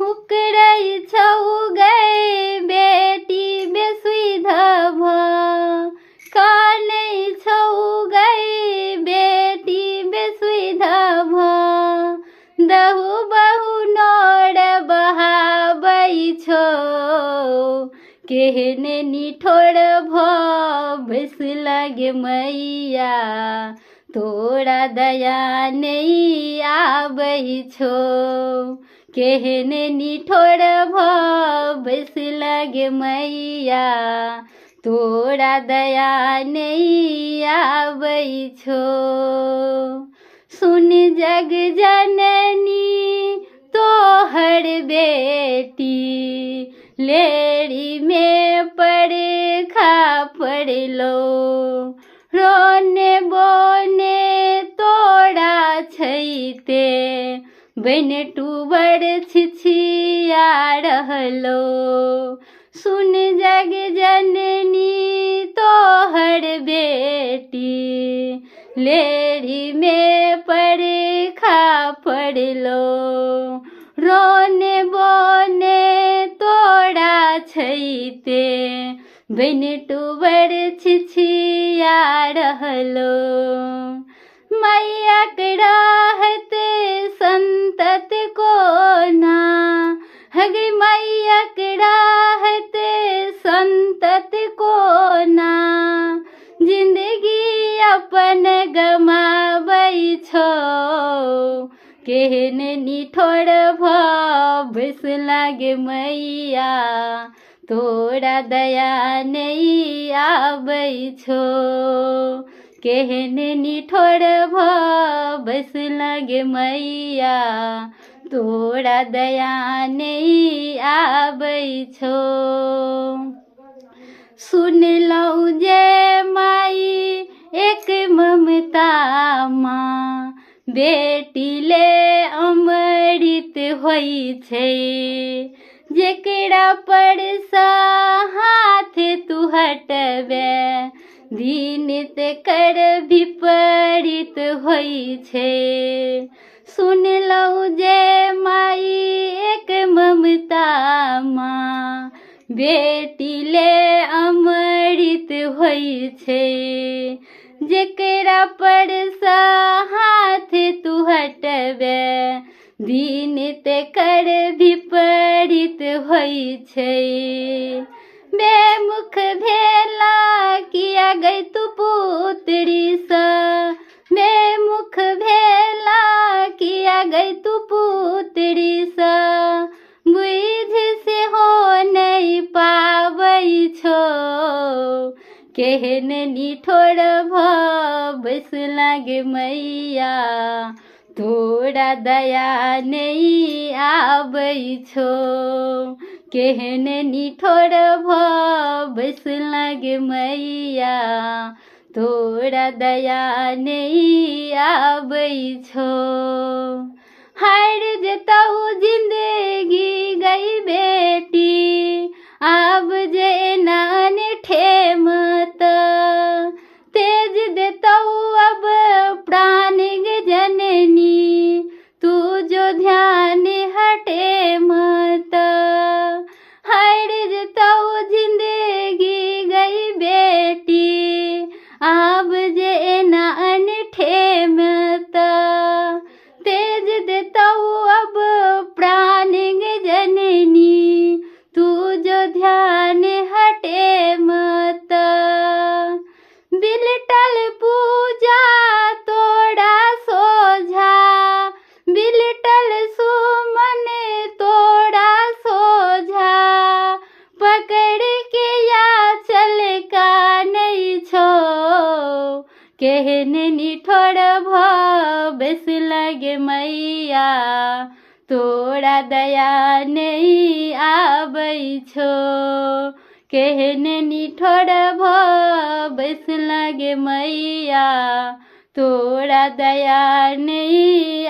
उकड़ै छौ गै बेटी बेसुध भ कानै छौ गै बेटी बेसुध भ दहु बहु नोर बहाबै छौ केहन निठोर भ बैस लागे मैया तोरा दया नहीं आबै छौ केहन निठोर भ बैस लागे मैया तोरा दया नहीं आबै छौ सुन जग जननी तोहर बेटी लेरी में परीक्षा पड़लो रोने बोने तोड़ा छैते बन टूबर छिछिया रहलो सुन जग जननी तोहर बेटी लेरी में परीक्षा पड़लो रोने बोने तोड़ा छैते बन टूबर छिछिया रहलो मैया के रहते संतत को ना हगे मैया के रहते संतत को ना जिंदगी अपन गमाबै छौ केहन निठोर भ बैस लागे मैया तोरा दया नहीं आबै छौ केहन निठोर भ बैस लागे मैया तोरा दया नहीं आबै छौ सुन लौ जे माई एक ममता माँ बेटी ले अमृत होई छै जेकरा पर सा हाथ तू हटबे दिन तेकर विपरीत होई छै सुन लौ जे माई एक ममता माँ बेटी ले अमृत होई छै जेकरा पर सा हाथ तू हटबे दिन तेकर विपरीत होई छै बेमुख भेला किया गई तू पुत्री सा बेमुख भेला किया गई तू पुत्री सा बुझ से हो नहीं पाबै छौ केहन निठोर भ बैस लागे मैया तोरा दया नहीं आबै छौ केहन निठोर भ बैस लागे मैया तोरा दया नहीं आबै छौ हार जतहु जिंदगी गई बेटी आब जे नान ठेमत तेज देतहु अब प्राण जननी तू जो ध्यान हटे मत हार जतहु जिंदगी गई बेटी आब जे नान ठेमत तेज देतहु अब प्राण जननी तू जो ध्यान हटे मत बिलटल पूजा तोड़ा सोझा बिलटल सुमन तोड़ा सोझा पकड़ के या चल का नहीं छो केहन निठोर भ बैस लागे मैया तोरा दया नहीं आबै छौ केहन निठोर भ बैस लागे मैया तोरा दया नहीं